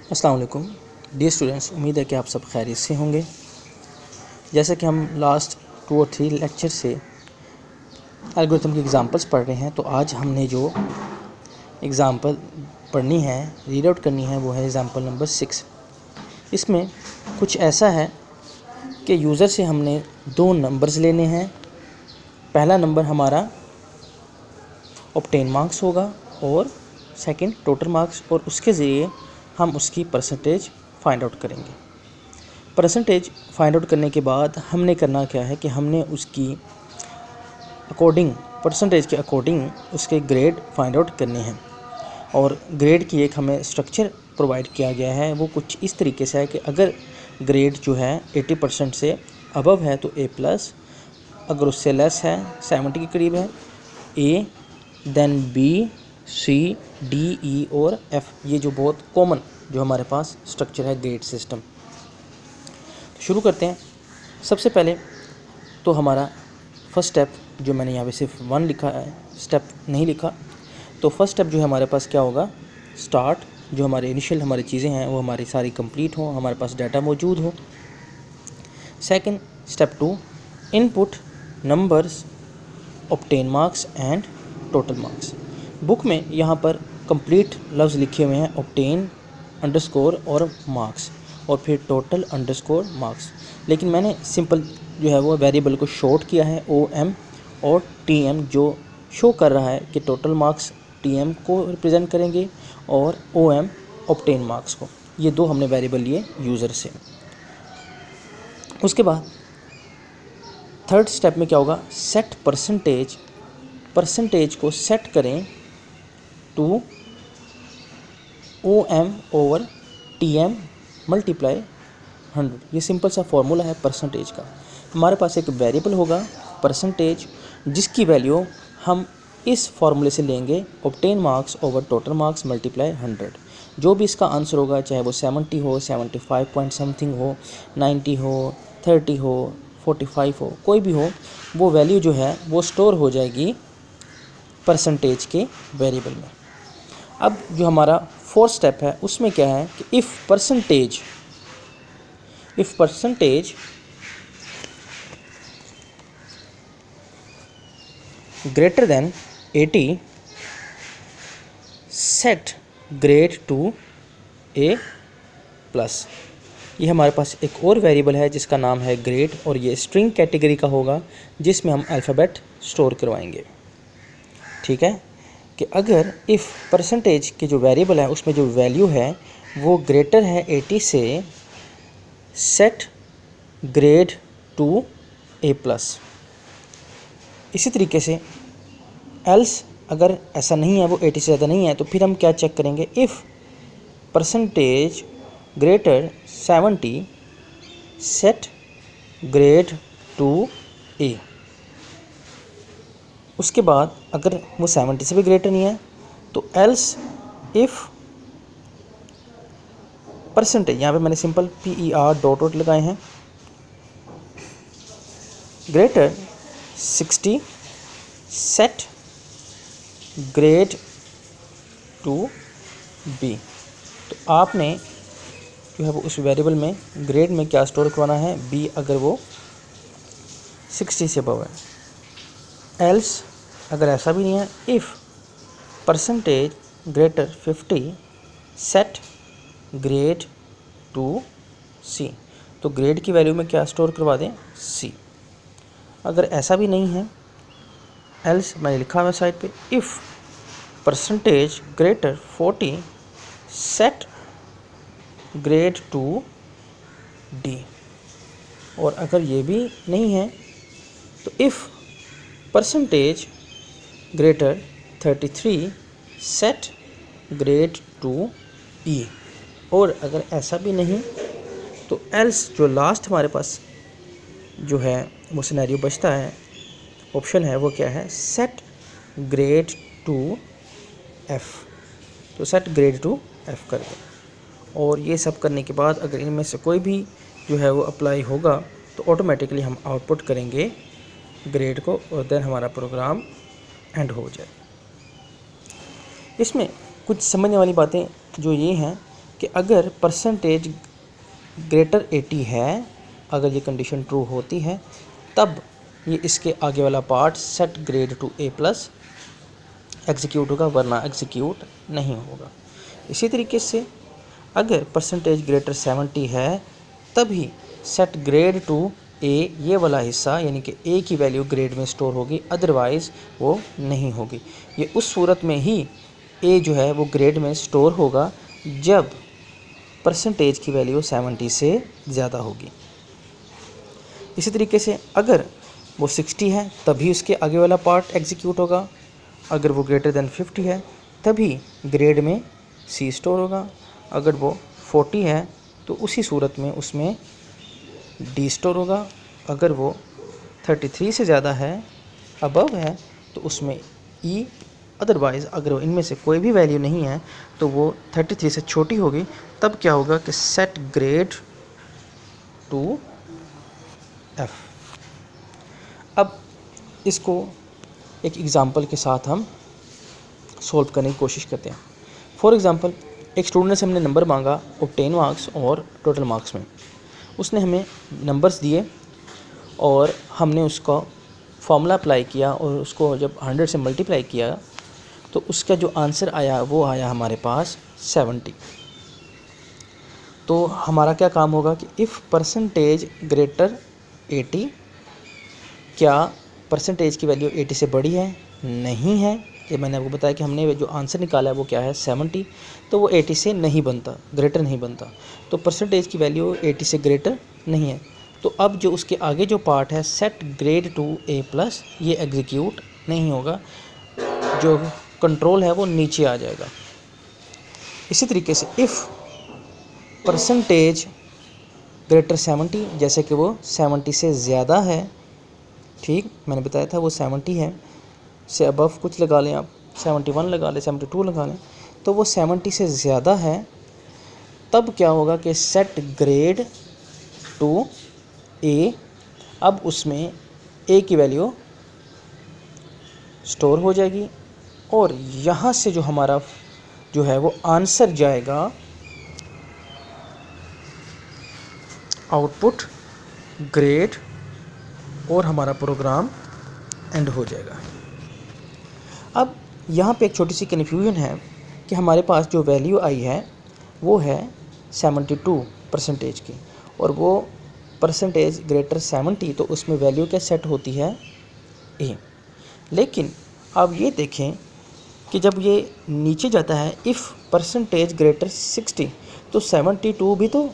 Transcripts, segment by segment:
अस्सलाम वालेकुम dear students, उम्मीद है कि आप सब खैरियत से होंगे। जैसे कि हम लास्ट 2 और 3 लेक्चर से एल्गोरिथम की एग्जांपल्स पढ़ रहे हैं, तो आज हमने जो एग्जांपल पढ़नी है, रीड आउट करनी है, वो है एग्जांपल नंबर 6। इसमें कुछ ऐसा है कि यूज़र से हमने 2 नंबर्स लेने हैं। पहला नंबर हमारा ऑब्टेन मार्क्स होगा और सेकंड टोटल मार्क्स, और उसके ज़रिए हम उसकी परसेंटेज फाइंड आउट करेंगे। परसेंटेज फाइंड आउट करने के बाद हमने करना क्या है कि हमने उसकी अकॉर्डिंग, परसेंटेज के अकॉर्डिंग उसके ग्रेड फाइंड आउट करने हैं। और ग्रेड की एक हमें स्ट्रक्चर प्रोवाइड किया गया है। वो कुछ इस तरीके से है कि अगर ग्रेड जो है 80% से अबव है तो A+, अगर उससे लेस है 70 के करीब है A, then B, C, D, E और F। ये जो बहुत कॉमन जो हमारे पास स्ट्रक्चर है ग्रेड सिस्टम। तो शुरू करते हैं। सबसे पहले तो हमारा फर्स्ट स्टेप, जो मैंने यहाँ पे सिर्फ 1 लिखा है, स्टेप नहीं लिखा, तो फर्स्ट स्टेप जो है हमारे पास क्या होगा, स्टार्ट। जो हमारे इनिशियल हमारी चीज़ें हैं वो हमारी सारी कंप्लीट हो, हमारे पास डाटा मौजूद हो। Second step 2, input numbers, obtain marks and total marks. Book में यहाँ पर कंप्लीट लफ्ज़ लिखे हुए हैं, ऑब्टेन अंडरस्कोर और मार्क्स, और फिर टोटल अंडरस्कोर मार्क्स। लेकिन मैंने सिंपल जो है वो वेरिएबल को शॉर्ट किया है OM और TM, जो शो कर रहा है कि टोटल मार्क्स TM को रिप्रेजेंट करेंगे और OM ऑब्टेन मार्क्स को। ये 2 हमने वेरिएबल लिए यूज़र से। उसके बाद थर्ड स्टेप में क्या होगा, सेट परसेंटेज। परसेंटेज को सेट करें to OM over TM multiply 100। ये सिंपल सा फॉर्मूला है परसेंटेज का। हमारे पास एक वेरिएबल होगा परसेंटेज, जिसकी वैल्यू हम इस फॉर्मूले से लेंगे, obtain marks over total marks multiply 100। जो भी इसका आंसर होगा, चाहे वो 70 हो, 75 पॉइंट समथिंग हो, 90 हो, 30 हो, 45 हो, कोई भी हो, वो वैल्यू जो है वो स्टोर हो जाएगी परसेंटेज के वेरिएबल में। अब जो हमारा फोर्थ स्टेप है उसमें क्या है कि if percentage greater than 80 set grade to A+। ये हमारे पास एक और वेरिएबल है जिसका नाम है ग्रेड, और ये स्ट्रिंग कैटेगरी का होगा जिसमें हम अल्फ़ाबेट स्टोर करवाएंगे। ठीक है, कि अगर इफ़ परसेंटेज के जो वेरिएबल है उसमें जो वैल्यू है वो ग्रेटर है 80 से, सेट ग्रेड टू A+। इसी तरीके से एल्स अगर ऐसा नहीं है, वो 80 से ज़्यादा नहीं है, तो फिर हम क्या चेक करेंगे, if percentage greater 70 set grade to A। उसके बाद अगर वो 70 से भी ग्रेटर नहीं है तो एल्स इफ़ परसेंटेज, यहाँ पे मैंने सिंपल PER डॉट लगाए हैं, greater 60 set grade to B। तो आपने जो है वो उस वेरिएबल में ग्रेड में क्या स्टोर करवाना है, B, अगर वो 60 से अबव है। एल्स अगर ऐसा भी नहीं है, if percentage greater 50 set grade to C। तो ग्रेड की वैल्यू में क्या स्टोर करवा दें, C। अगर ऐसा भी नहीं है, एल्स मैंने लिखा है साइड पे, if percentage greater 40 set grade to D। और अगर ये भी नहीं है तो if percentage greater 33 set grade to E। और अगर ऐसा भी नहीं तो एल्स जो लास्ट हमारे पास जो है वो सिनेरियो बचता है, ऑप्शन है वो क्या है, सेट ग्रेड टू F। तो सेट ग्रेड टू F कर दो। और ये सब करने के बाद अगर इनमें से कोई भी जो है वो अप्लाई होगा तो ऑटोमेटिकली हम आउटपुट करेंगे ग्रेड को, और देन हमारा प्रोग्राम एंड हो जाए। इसमें कुछ समझने वाली बातें जो ये हैं कि अगर परसेंटेज ग्रेटर 80 है, अगर ये कंडीशन ट्रू होती है, तब ये इसके आगे वाला part set grade to A plus execute होगा, वरना एग्जीक्यूट नहीं होगा। इसी तरीके से अगर परसेंटेज ग्रेटर 70 है, तभी सेट ग्रेड टू ए, ये वाला हिस्सा यानी कि ए की वैल्यू ग्रेड में स्टोर होगी, अदरवाइज़ वो नहीं होगी। ये उस सूरत में ही ए जो है वो ग्रेड में स्टोर होगा जब परसेंटेज की वैल्यू 70 से ज़्यादा होगी। इसी तरीके से अगर वो 60 है तभी उसके आगे वाला पार्ट एग्जीक्यूट होगा, अगर वो ग्रेटर देन 50 है तभी ग्रेड में सी स्टोर होगा, अगर वो 40 है तो उसी सूरत में उसमें डी स्टोर होगा, अगर वो 33 से ज़्यादा है, अबव है, तो उसमें ई, अदरवाइज़ अगर वो इनमें से कोई भी वैल्यू नहीं है तो वो 33 से छोटी होगी, तब क्या होगा कि सेट ग्रेड टू एफ। अब इसको एक एग्ज़ाम्पल के साथ हम सॉल्व करने की कोशिश करते हैं। फॉर एग्ज़ाम्पल, एक स्टूडेंट से हमने नंबर मांगा ऑब्टेन मार्क्स और टोटल मार्क्स में। उसने हमें नंबर्स दिए और हमने उसका फॉर्मूला अप्लाई किया और उसको जब 100 से मल्टीप्लाई किया तो उसका जो आंसर आया वो आया हमारे पास 70। तो हमारा क्या काम होगा कि इफ़ परसेंटेज ग्रेटर 80, क्या परसेंटेज की वैल्यू 80 से बड़ी है? नहीं है। ये मैंने आपको बताया कि हमने जो आंसर निकाला है वो क्या है 70, तो वो 80 से नहीं बनता, ग्रेटर नहीं बनता। तो परसेंटेज की वैल्यू 80 से ग्रेटर नहीं है। तो अब जो उसके आगे जो पार्ट है set grade to A plus, ये एग्जीक्यूट नहीं होगा, जो कंट्रोल है वो नीचे आ जाएगा। इसी तरीके से इफ़ परसेंटेज ग्रेटर 70, जैसे कि वो 70 से ज़्यादा है, ठीक मैंने बताया था वो 70 है, से अबव कुछ लगा लें आप, 71 लगा लें, 72 लगा लें, तो वो 70 से ज़्यादा है, तब क्या होगा कि सेट ग्रेड टू ए, अब उसमें ए की वैल्यू स्टोर हो जाएगी और यहाँ से जो हमारा जो है वो आंसर जाएगा आउटपुट ग्रेड और हमारा प्रोग्राम एंड हो जाएगा। अब यहाँ पे एक छोटी सी कन्फ्यूजन है कि हमारे पास जो वैल्यू आई है वो है 72 परसेंटेज की, और वो परसेंटेज ग्रेटर 70, तो उसमें वैल्यू क्या सेट होती है ए। लेकिन अब ये देखें कि जब ये नीचे जाता है इफ़ परसेंटेज ग्रेटर 60, तो 72 भी तो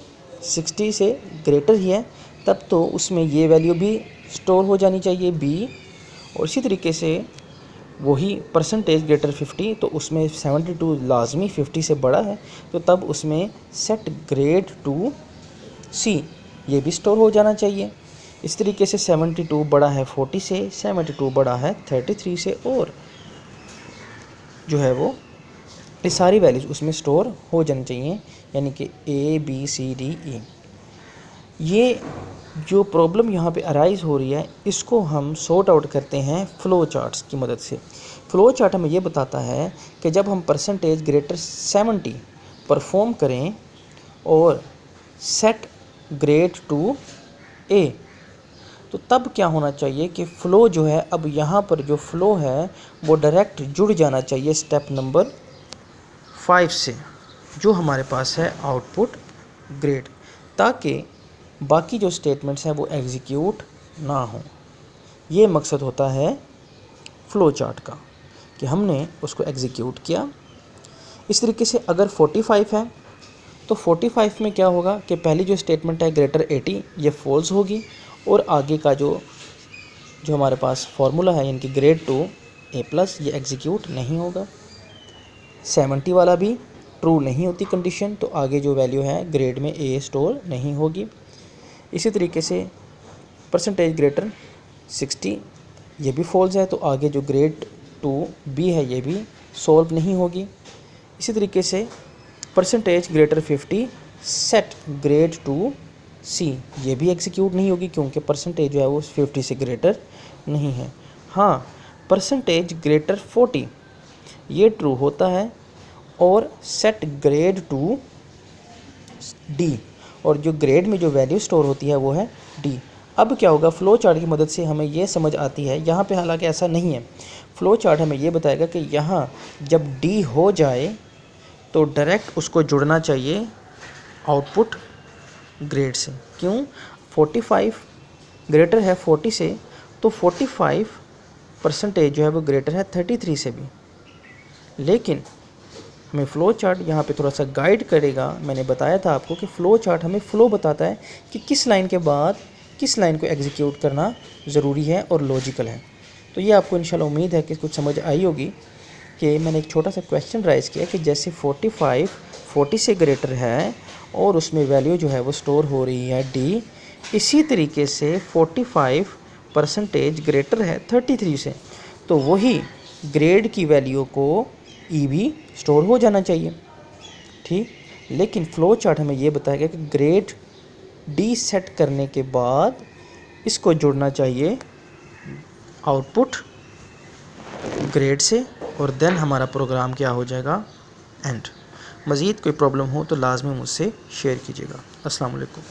60 से ग्रेटर ही है, तब तो उसमें ये वैल्यू भी स्टोर हो जानी चाहिए बी। और इसी तरीके से वही परसेंटेज ग्रेटर 50, तो उसमें 72 लाजमी 50 से बड़ा है, तो तब उसमें सेट ग्रेड टू सी, ये भी स्टोर हो जाना चाहिए। इस तरीके से 72 बड़ा है 40 से, 72 बड़ा है 33 से, और जो है वो ये सारी वैल्यूज़ उसमें स्टोर हो जानी चाहिए, यानी कि A B C D E. ये जो प्रॉब्लम यहाँ पे अराइज़ हो रही है, इसको हम सॉर्ट आउट करते हैं फ़्लो चार्ट्स की मदद से। फ़्लो चार्ट हमें ये बताता है कि जब हम परसेंटेज ग्रेटर 70 परफॉर्म करें और सेट ग्रेड टू ए, तो तब क्या होना चाहिए कि फ़्लो जो है, अब यहाँ पर जो फ़्लो है वो डायरेक्ट जुड़ जाना चाहिए स्टेप नंबर 5 से, जो हमारे पास है आउटपुट ग्रेड, ताकि बाकी जो स्टेटमेंट्स हैं वो एग्जीक्यूट ना हो। ये मकसद होता है फ़्लो चार्ट का कि हमने उसको एग्जीक्यूट किया। इस तरीके से अगर 45 है तो 45 में क्या होगा कि पहली जो स्टेटमेंट है ग्रेटर 80, ये फॉल्स होगी, और आगे का जो हमारे पास फार्मूला है यानी कि ग्रेड टू ए प्लस, ये एग्जीक्यूट नहीं होगा। 70 वाला भी ट्रू नहीं होती कंडीशन, तो आगे जो वैल्यू है ग्रेड में ए स्टोर नहीं होगी। इसी तरीके से परसेंटेज ग्रेटर 60, ये भी फॉल्स है, तो आगे जो ग्रेड टू बी है ये भी सॉल्व नहीं होगी। इसी तरीके से percentage greater 50 set grade to C, ये भी एग्जीक्यूट नहीं होगी क्योंकि परसेंटेज जो है वो 50 से ग्रेटर नहीं है। हाँ, परसेंटेज ग्रेटर 40 ये ट्रू होता है, और सेट ग्रेड टू डी, और जो ग्रेड में जो वैल्यू स्टोर होती है वो है डी। अब क्या होगा, फ़्लो चार्ट की मदद से हमें ये समझ आती है, यहाँ पे हालांकि ऐसा नहीं है। फ़्लो चार्ट हमें ये बताएगा कि यहाँ जब डी हो जाए तो डायरेक्ट उसको जुड़ना चाहिए आउटपुट ग्रेड से। क्यों? 45 ग्रेटर है 40 से, तो 45% जो है वो ग्रेटर है 33 से भी। लेकिन हमें फ़्लो चार्ट यहाँ पे थोड़ा सा गाइड करेगा। मैंने बताया था आपको कि फ़्लो चार्ट हमें फ़्लो बताता है कि किस लाइन के बाद किस लाइन को एग्जीक्यूट करना ज़रूरी है और लॉजिकल है। तो ये आपको इंशाल्लाह उम्मीद है कि कुछ समझ आई होगी कि मैंने एक छोटा सा क्वेश्चन राइज़ किया कि जैसे 45 40 से ग्रेटर है और उसमें वैल्यू जो है वो स्टोर हो रही है डी, इसी तरीके से 45% ग्रेटर है 33 से, तो वही ग्रेड की वैल्यू को ई भी स्टोर हो जाना चाहिए। ठीक, लेकिन फ़्लो चार्ट हमें ये बताएगा कि ग्रेड डी सेट करने के बाद इसको जुड़ना चाहिए आउटपुट ग्रेड से, और देन हमारा प्रोग्राम क्या हो जाएगा, एंड। मज़ीद कोई प्रॉब्लम हो तो लाजमी मुझसे शेयर कीजिएगा। अस्सलाम वालेकुम।